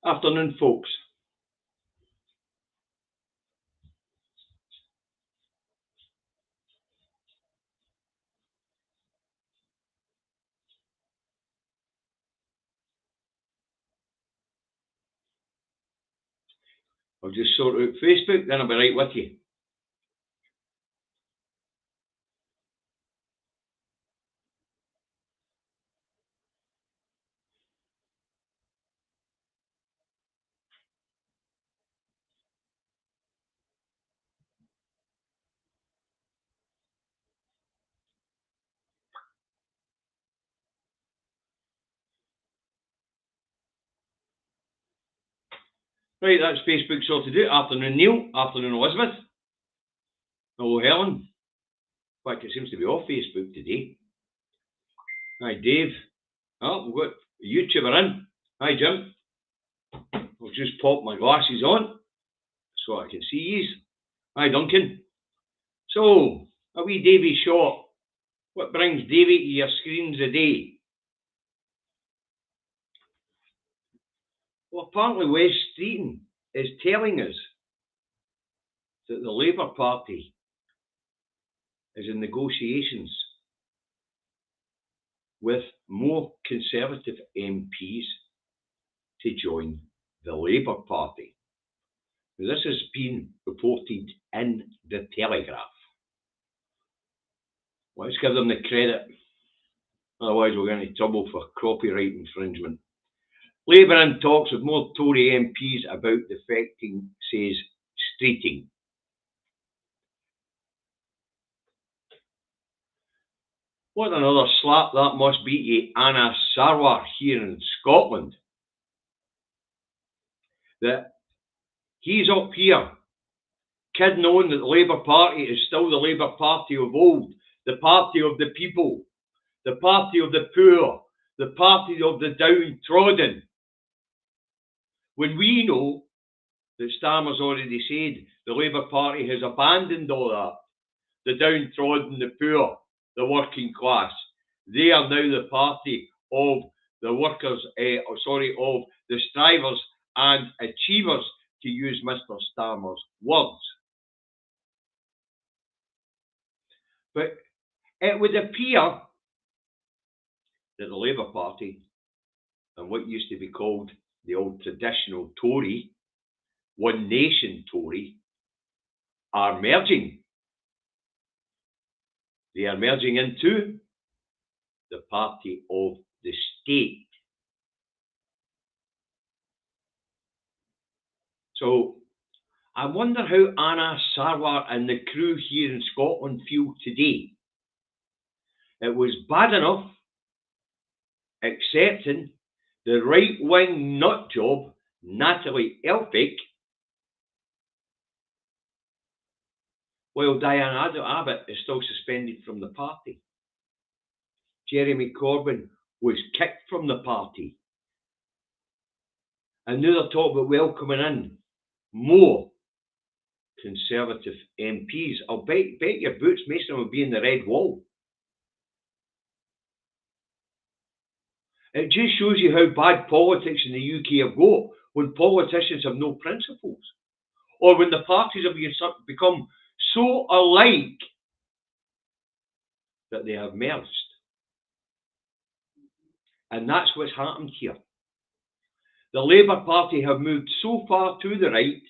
Afternoon, folks. I'll just sort out Facebook, then I'll be right with you. Right, that's Facebook sorted out. Afternoon, Neil. Afternoon, Elizabeth. Hello, Helen. In fact, it seems to be off Facebook today. Hi, Dave. Oh, we've got a YouTuber in. Hi, Jim. I'll just pop my glasses on so I can see yous. Hi, Duncan. So, a wee Davy shot. What brings Davy to your screens a day? Well, apparently West Streeton is telling us that the Labour Party is in negotiations with more Conservative MPs to join the Labour Party. Now, this has been reported in the Telegraph. Let's give them the credit, otherwise we're going into trouble for copyright infringement. Labour in talks with more Tory MPs about defecting, says Streeting. What another slap that must be to Anna Sarwar here in Scotland. That he's up here, kidding on that the Labour Party is still the Labour Party of old, the party of the people, the party of the poor, the party of the downtrodden. When we know that Starmer's already said the Labour Party has abandoned all that, the downtrodden, the poor, the working class. They are now the party of the workers, of the strivers and achievers, to use Mr. Starmer's words. But it would appear that the Labour Party and what used to be called the old traditional Tory, One Nation Tory, are merging. They are merging into the party of the state. So I wonder how Anna Sarwar and the crew here in Scotland feel today. It was bad enough accepting the right-wing nutjob Natalie Elphicke, while Diane Abbott is still suspended from the party. Jeremy Corbyn was kicked from the party. And now they're talking about welcoming in more Conservative MPs. I'll bet your boots most of them will be in the red wall. It just shows you how bad politics in the UK have got when politicians have no principles, or when the parties have become so alike that they have merged. And that's what's happened here. The Labour Party have moved so far to the right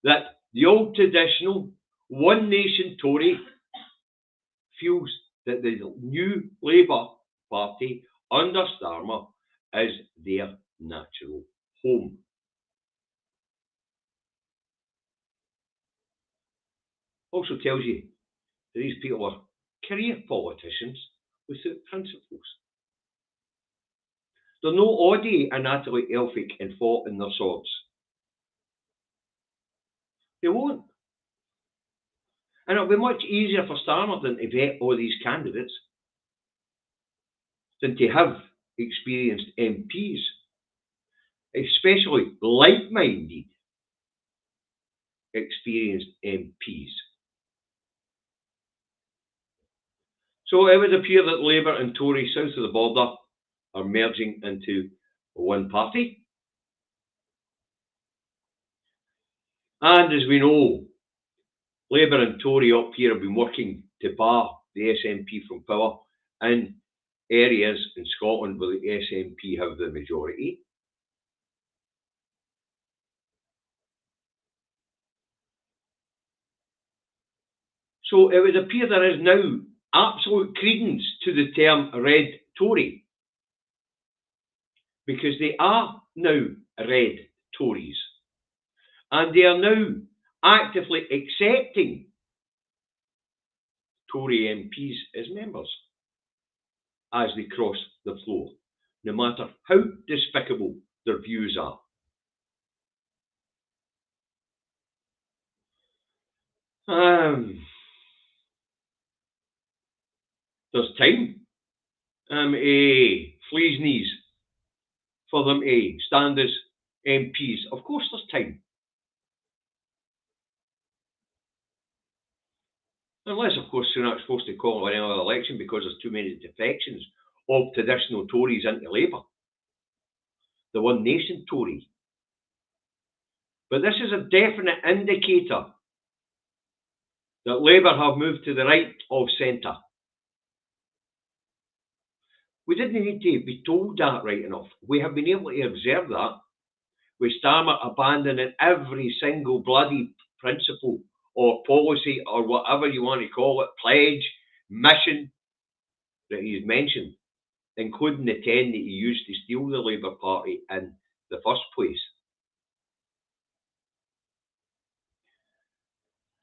that the old traditional One Nation Tory feels that the new Labour Party under Starmer is their natural home. Also tells you that these people are career politicians without principles. They're no Audie and Natalie Elphicke in fault in their swords. They won't. And it'll be much easier for Starmer than to vet all these candidates than to have experienced MPs, especially like-minded experienced MPs. So it would appear that Labour and Tory south of the border are merging into one party. And as we know, Labour and Tory up here have been working to bar the SNP from power in areas in Scotland where the SNP have the majority. So it would appear there is now absolute credence to the term red Tory, because they are now red Tories, and they are now actively accepting Tory MPs as members as they cross the floor, no matter how despicable their views are. There's time. Flea's knees for them to stand as MPs. Of course there's time. Unless, of course, Sunak's supposed to call an another election because there's too many defections of traditional Tories into Labour. The One Nation Tory. But this is a definite indicator that Labour have moved to the right of centre. We didn't need to be told that right enough. We have been able to observe that with Starmer abandoning every single bloody principle or policy or whatever you want to call it, pledge, mission that he's mentioned, including the 10 that he used to steal the Labour Party in the first place.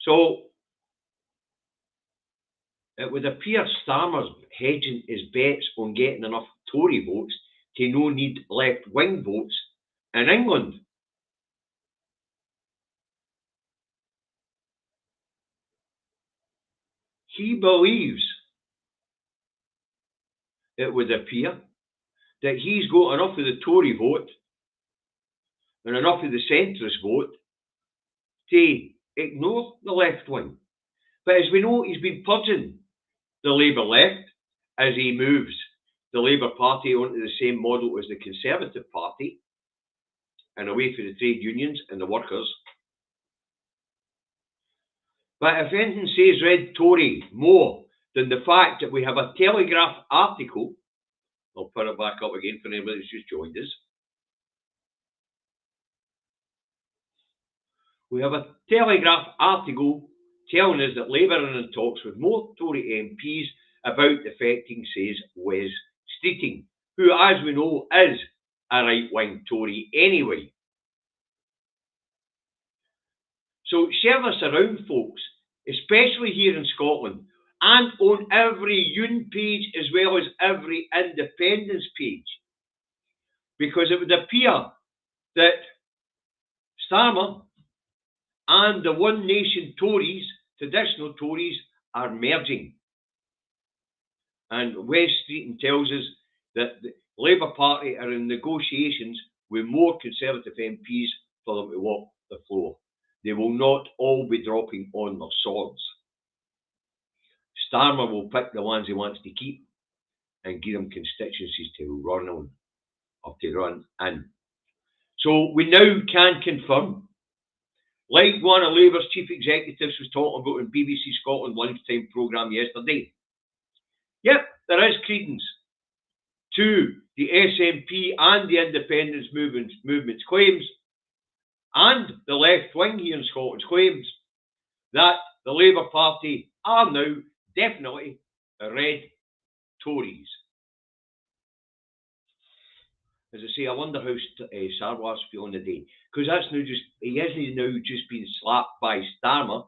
So it would appear Starmer's hedging his bets on getting enough Tory votes to no need left-wing votes in England. He believes, it would appear, that he's got enough of the Tory vote and enough of the centrist vote to ignore the left wing. But as we know, he's been purging the Labour left as he moves the Labour Party onto the same model as the Conservative Party and away from the trade unions and the workers. But if anything says red Tory more than the fact that we have a Telegraph article, I'll put it back up again for anybody that's just joined us. We have a Telegraph article telling us that Labour are in talks with more Tory MPs about defecting, says Wes Streeting, who, as we know, is a right-wing Tory anyway. So share this around, folks, especially here in Scotland, and on every Union page as well as every Independence page, because it would appear that Starmer and the One Nation Tories, traditional Tories, are merging. And Wes Streeting tells us that the Labour Party are in negotiations with more Conservative MPs for them to walk the floor. They will not all be dropping on their swords. Starmer will pick the ones he wants to keep and give them constituencies to run on, or to run in. So we now can confirm, like one of Labour's chief executives was talking about in BBC Scotland lunchtime programme yesterday. Yep, there is credence to the SNP and the independence movement's claims, and the left wing here in Scotland's claims, that the Labour Party are now definitely red Tories. As I say, I wonder how Sarwar's feeling today, because that's now he isn't now just been slapped by Starmer,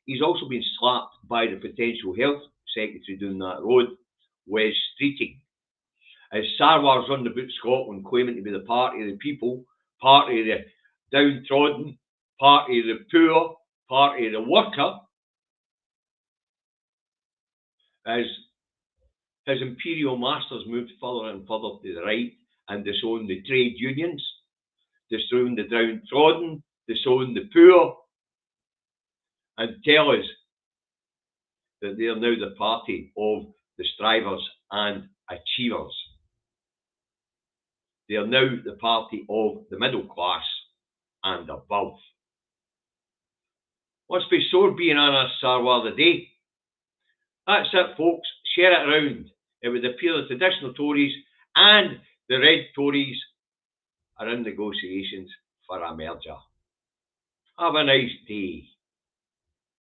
he's also been slapped by the potential health secretary down that road, Wes Streeting. As Sarwar's run about Scotland claiming to be the party of the people, party of the downtrodden, party of the poor, party of the worker, as his imperial masters moved further and further to the right and disowned the trade unions, disowned the downtrodden, disowned the poor, and tell us that they're now the party of the strivers and achievers. They are now the party of the middle class and above. Let's be sore being honest, Sarwar the day. That's it, folks. Share it around. It would appear the traditional Tories and the Red Tories are in negotiations for a merger. Have a nice day.